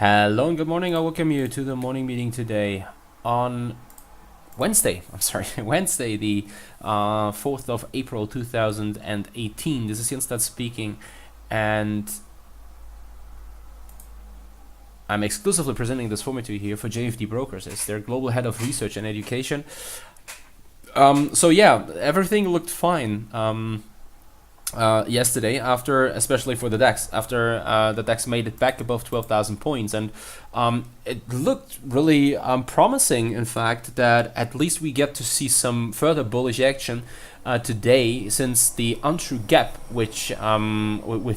Hello and good morning. I welcome you to the morning meeting today on Wednesday. Wednesday, the 4th of April 2018. This is Jens Klatt speaking, and I'm exclusively presenting this format to you here for JFD Brokers as their global head of research and education. So yeah, everything looked fine yesterday, especially for the DAX, after the DAX made it back above 12,000 points, and it looked really promising, in fact, that at least we get to see some further bullish action today, since the untrue gap with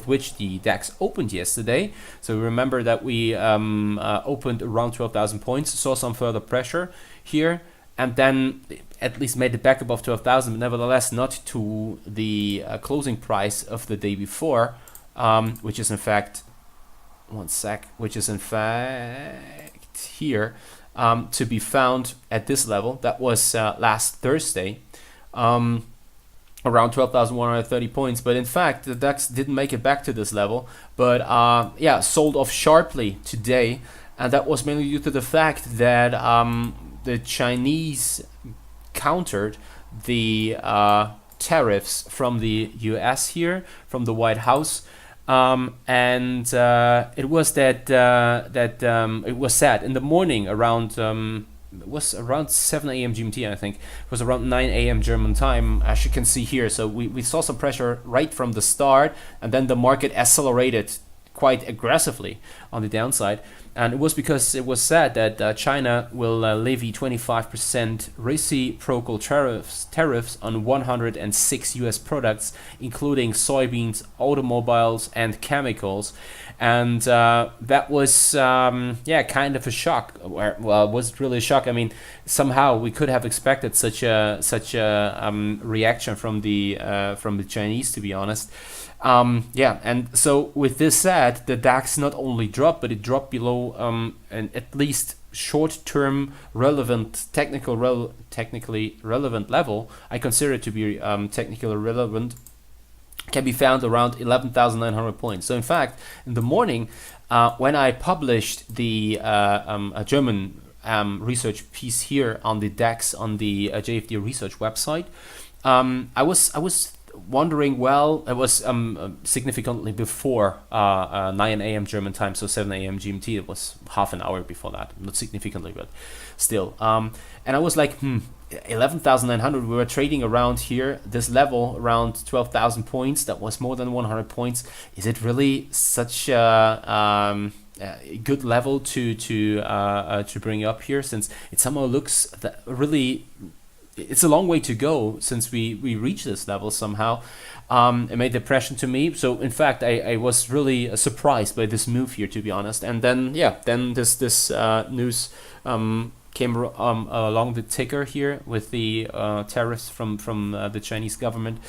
which the DAX opened yesterday. So remember that we opened around 12,000 points, saw some further pressure here, and then at least made it back above 12,000, but nevertheless not to the closing price of the day before, which is in fact, here to be found at this level. That was last Thursday, around 12,130 points. But in fact, the DAX didn't make it back to this level, but yeah, sold off sharply today, and that was mainly due to the fact that the Chinese countered the tariffs from the US here, from the White House, and it was it was said in the morning around it was around 7 a.m. GMT, I think. It was around 9 a.m. German time, as you can see here. So we saw some pressure right from the start, and then the market accelerated quite aggressively on the downside. And it was because it was said that China will levy 25% reciprocal tariffs on 106 US products, including soybeans, automobiles, and chemicals. And that was, kind of a shock. Well, it was really a shock. I mean, somehow we could have expected such a reaction from the Chinese, to be honest. And so with this said, the DAX not only dropped, but it dropped below an at least short-term relevant, technically relevant level. I consider it to be technically relevant. Can be found around 11,900 points. So in fact, in the morning, when I published the a German research piece here on the DAX on the JFD research website, I was wondering, well, it was significantly before 9 a.m. German time, so 7 a.m. GMT. It was half an hour before that, not significantly, but still. And I was like, 11,900. We were trading around here, this level, around 12,000 points. That was more than 100 points. Is it really such a good level to bring up here? Since it somehow looks that really. It's a long way to go since we reached this level somehow. It made the impression to me. So in fact, I was really surprised by this move here, to be honest. And then this news came along the ticker here with the tariffs from the Chinese government.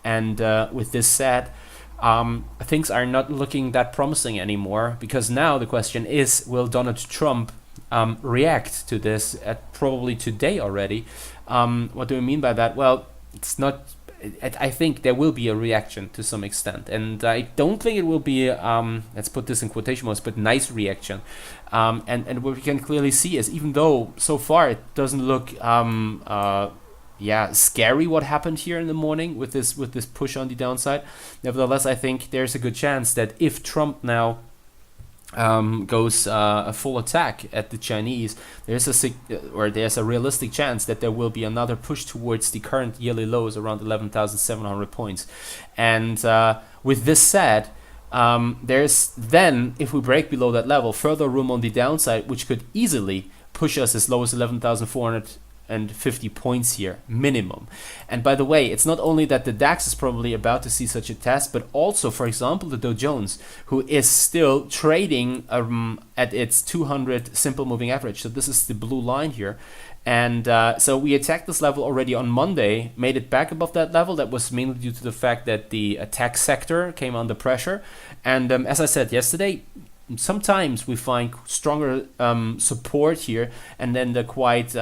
And with this said, things are not looking that promising anymore, because now the question is, will Donald Trump react to this probably today already? What do I mean by that? Well, it's not. I think there will be a reaction to some extent, and I don't think it will be. Let's put this in quotation marks, but nice reaction. And what we can clearly see is, even though so far it doesn't look scary what happened here in the morning with this push on the downside, nevertheless, I think there's a good chance that if Trump now goes a full attack at the Chinese, there's a realistic chance that there will be another push towards the current yearly lows around 11,700 points. And with this said, there's then, if we break below that level, further room on the downside, which could easily push us as low as 11,450 points here, minimum. And by the way, it's not only that the DAX is probably about to see such a test, but also, for example, the Dow Jones, who is still trading at its 200 simple moving average. So this is the blue line here. And so we attacked this level already on Monday, made it back above that level. That was mainly due to the fact that the tech sector came under pressure. And as I said yesterday, sometimes we find stronger support here, and then the quite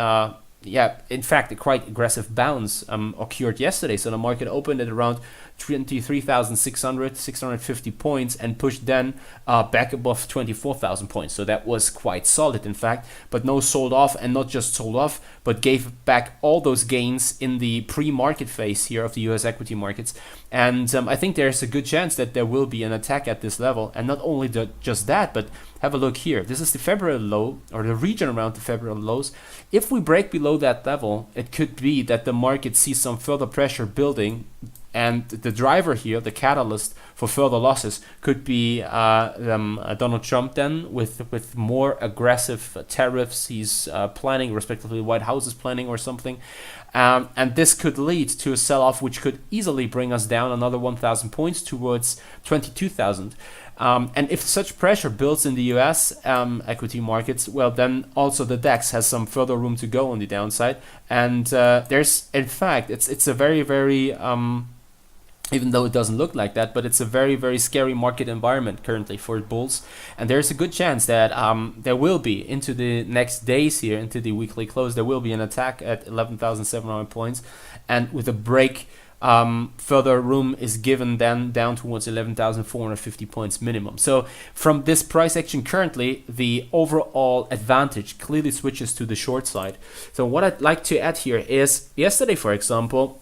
in fact, a quite aggressive bounce occurred yesterday. So the market opened at around 23,600, 650 points and pushed then back above 24,000 points. So that was quite solid, in fact, but no sold off, and not just sold off, but gave back all those gains in the pre-market phase here of the US equity markets. And I think there's a good chance that there will be an attack at this level. And not only just that, but have a look here. This is the February low, or the region around the February lows. If we break below that level, it could be that the market sees some further pressure building, and the driver here, the catalyst for further losses, could be Donald Trump then, with more aggressive tariffs he's planning, respectively White House is planning or something. And this could lead to a sell-off which could easily bring us down another 1,000 points towards 22,000. And if such pressure builds in the US equity markets, well, then also the DAX has some further room to go on the downside. And there's, in fact, it's a very, very, even though it doesn't look like that, but it's a very, very scary market environment currently for bulls. And there's a good chance that there will be, into the next days here, into the weekly close, there will be an attack at 11,700 points. And with a break, further room is given then down towards 11,450 points minimum. So from this price action currently, the overall advantage clearly switches to the short side. So what I'd like to add here is, yesterday, for example,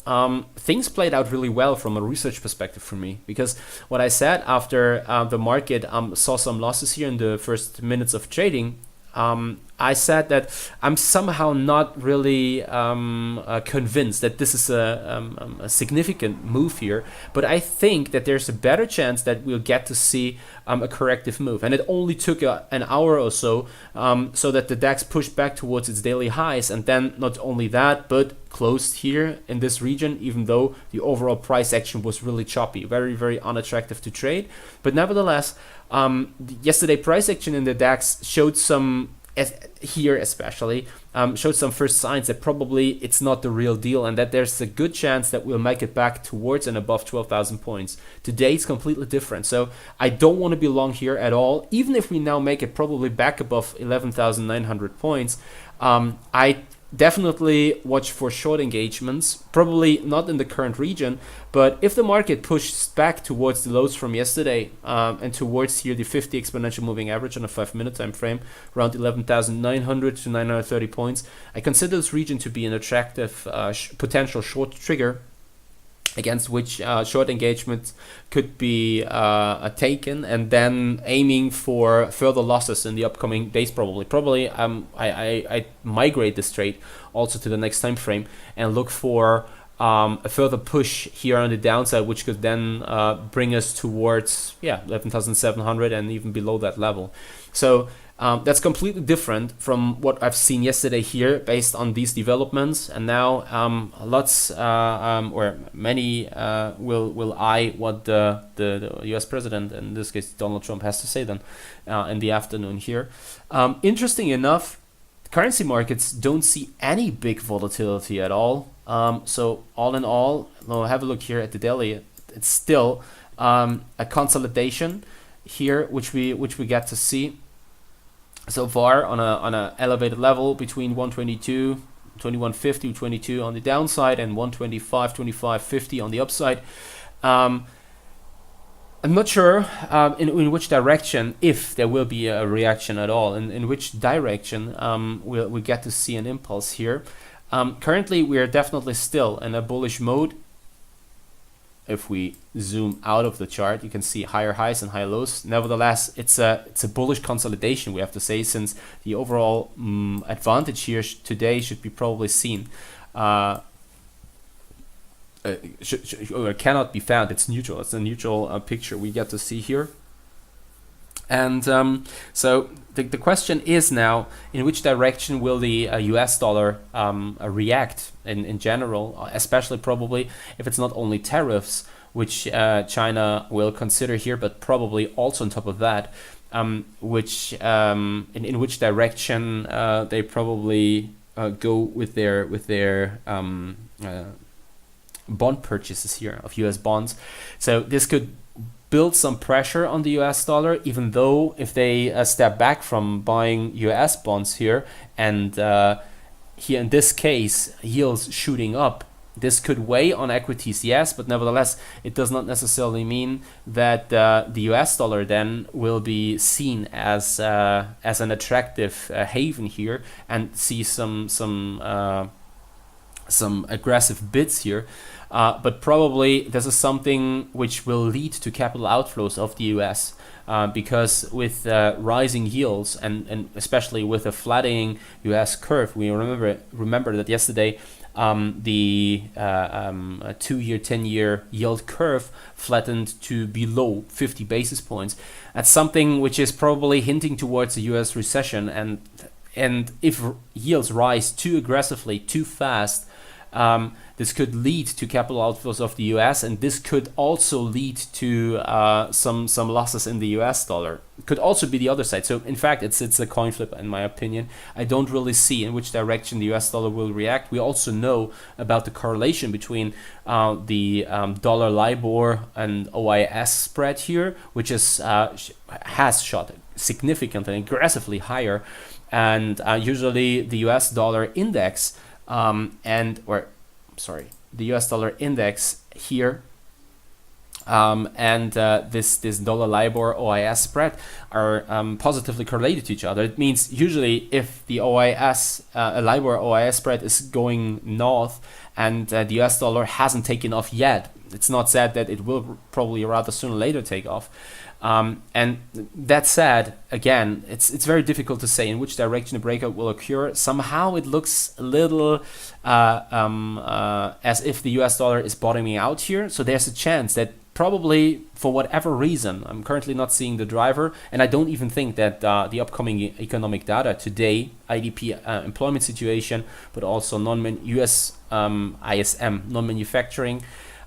things played out really well from a research perspective for me, because what I said after the market saw some losses here in the first minutes of trading, I said that I'm somehow not really convinced that this is a significant move here, but I think that there's a better chance that we'll get to see a corrective move. And it only took an hour or so that the DAX pushed back towards its daily highs, and then not only that, but closed here in this region, even though the overall price action was really choppy, very, very unattractive to trade. But nevertheless, yesterday price action in the DAX showed some, here especially, showed some first signs that probably it's not the real deal, and that there's a good chance that we'll make it back towards and above 12,000 points. Today it's completely different, so I don't want to be long here at all. Even if we now make it probably back above 11,900 points, I definitely watch for short engagements, probably not in the current region, but if the market pushes back towards the lows from yesterday and towards here the 50 exponential moving average on a 5-minute time frame, around 11,900 to 930 points, I consider this region to be an attractive potential short trigger against which short engagement could be taken, and then aiming for further losses in the upcoming days. Probably I migrate this trade also to the next time frame and look for a further push here on the downside, which could then bring us towards 11,700 and even below that level. So that's completely different from what I've seen yesterday here based on these developments. And now many will eye what the US president, in this case Donald Trump, has to say then in the afternoon here. Interesting enough, currency markets don't see any big volatility at all. So all in all, we'll have a look here at the daily. It's still a consolidation here, which we get to see so far on a elevated level between 122, 2150, 22 on the downside, and 125, 2550 on the upside. I'm not sure in which direction, if there will be a reaction at all, in which direction we'll get to see an impulse here. Currently, we are definitely still in a bullish mode. If we zoom out of the chart, you can see higher highs and higher lows. Nevertheless, it's a bullish consolidation, we have to say, since the overall advantage here today should be probably seen. Cannot be found. It's neutral. It's a neutral picture we get to see here. And so the question is now, in which direction will the US dollar react in general, especially probably if it's not only tariffs, which China will consider here, but probably also on top of that, in which direction they probably go with their bond purchases here of US bonds. So this could build some pressure on the US dollar, even though if they step back from buying US bonds here, and here in this case yields shooting up, This could weigh on equities, yes, but nevertheless, it does not necessarily mean that the US dollar then will be seen as an attractive haven here and see some aggressive bids here. But probably this is something which will lead to capital outflows of the US. Because with rising yields and especially with a flattening US curve, we remember that yesterday the 2-year, 10-year yield curve flattened to below 50 basis points. That's something which is probably hinting towards a US recession, and if yields rise too aggressively, too fast, this could lead to capital outflows of the US, and this could also lead to some losses in the US dollar. It could also be the other side. So in fact, it's a coin flip in my opinion. I don't really see in which direction the US dollar will react. We also know about the correlation between the dollar LIBOR and OIS spread here, which is has shot significantly and aggressively higher, and usually the US dollar index the US dollar index here and this dollar LIBOR OIS spread are positively correlated to each other. It means usually if the OIS LIBOR OIS spread is going north and the US dollar hasn't taken off yet, it's not said that it will probably rather sooner or later take off. And that said, again, it's very difficult to say in which direction the breakout will occur. Somehow it looks a little as if the US dollar is bottoming out here. So there's a chance that probably for whatever reason, I'm currently not seeing the driver, and I don't even think that the upcoming economic data today, IDP employment situation, but also US ISM, non-manufacturing,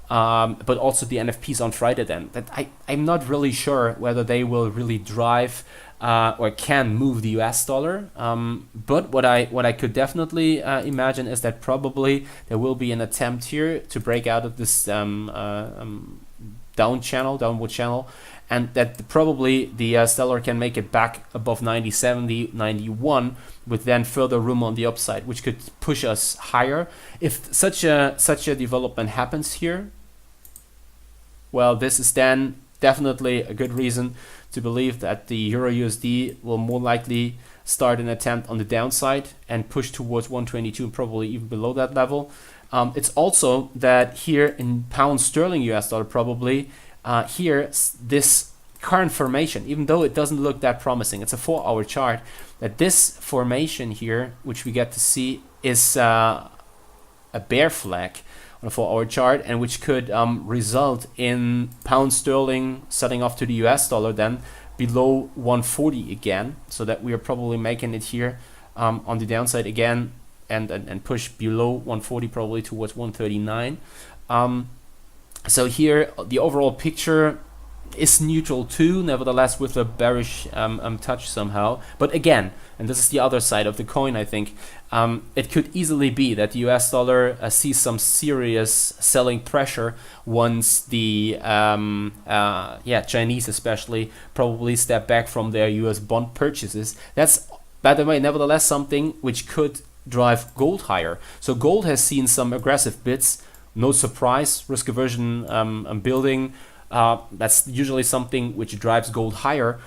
but also the NFPs on Friday then. That I'm not really sure whether they will really drive or can move the US dollar. But what I could definitely imagine is that probably there will be an attempt here to break out of this downward channel, and that probably the US dollar can make it back above 90.70, 91, with then further room on the upside, which could push us higher. If such a development happens here, well, this is then definitely a good reason to believe that the Euro USD will more likely start an attempt on the downside and push towards 122 and probably even below that level. It's also that here in pound sterling US dollar, probably here this current formation, even though it doesn't look that promising, it's a 4-hour chart, that this formation here, which we get to see, is a bear flag on a 4-hour chart, and which could result in pound sterling setting off to the US dollar then below 140 again, so that we are probably making it here on the downside again and push below 140 probably towards 139. So here the overall picture is neutral too, nevertheless with a bearish touch somehow. But again, and this is the other side of the coin, I think, it could easily be that the US dollar sees some serious selling pressure once the Chinese especially probably step back from their US bond purchases. That's, by the way, nevertheless something which could drive gold higher. So gold has seen some aggressive bids, no surprise, risk aversion building. That's usually something which drives gold higher.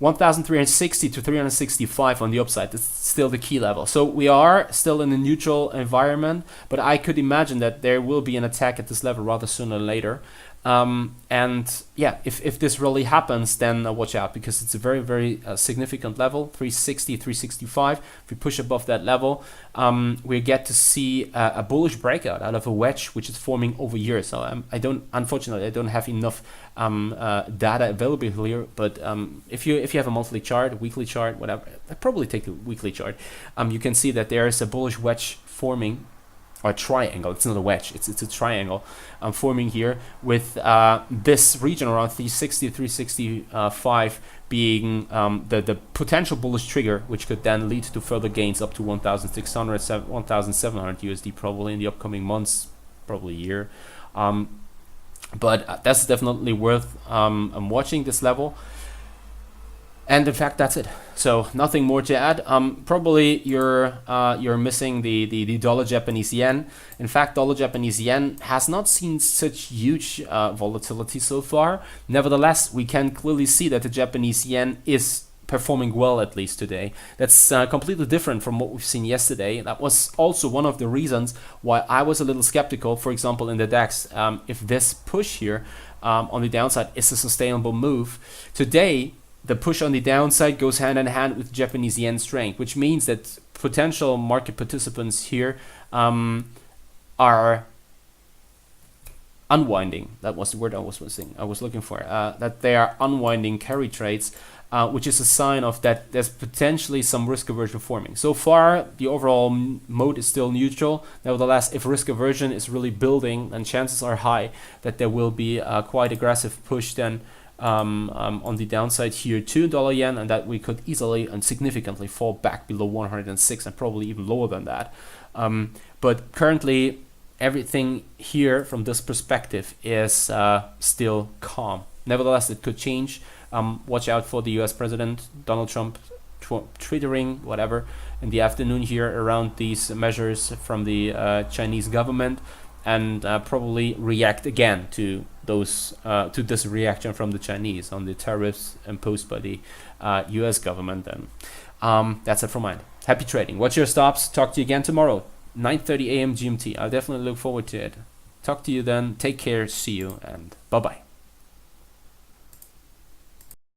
1,360 to 365 on the upside. That's still the key level. So we are still in a neutral environment, but I could imagine that there will be an attack at this level rather sooner or later. And yeah, if this really happens, then watch out, because it's a very, very significant level, 360, 365. If we push above that level, we get to see a bullish breakout out of a wedge which is forming over years. So unfortunately, I don't have enough data available here. But if you have a monthly chart, a weekly chart, whatever, I'd probably take the weekly chart. You can see that there is a bullish wedge forming, or a triangle. It's not a wedge, it's a triangle forming here, with this region around 360, 365 being the potential bullish trigger, which could then lead to further gains up to 1,600, 1,700 USD probably in the upcoming months, probably year. But that's definitely worth watching this level. And in fact, that's it. So nothing more to add. Probably you're missing the dollar Japanese yen. In fact, dollar Japanese yen has not seen such huge volatility so far. Nevertheless, we can clearly see that the Japanese yen is performing well, at least today. That's completely different from what we've seen yesterday. That was also one of the reasons why I was a little skeptical, for example, in the DAX, if this push here on the downside is a sustainable move. Today, the push on the downside goes hand in hand with Japanese yen strength, which means that potential market participants here are unwinding. That was the word I was looking for. That they are unwinding carry trades, which is a sign of that there's potentially some risk aversion forming. So far, the overall mode is still neutral. Nevertheless, if risk aversion is really building, then chances are high that there will be a quite aggressive push then on the downside here to dollar yen, and that we could easily and significantly fall back below 106 and probably even lower than that. But currently, everything here from this perspective is still calm. Nevertheless, it could change. Watch out for the US President Donald Trump twittering whatever in the afternoon here around these measures from the Chinese government, and probably react again to those to this reaction from the Chinese on the tariffs imposed by the US government. And that's it from mine. Happy trading. Watch your stops. Talk to you again tomorrow, 9:30 a.m. GMT. I'll definitely look forward to it. Talk to you then. Take care. See you, and bye-bye.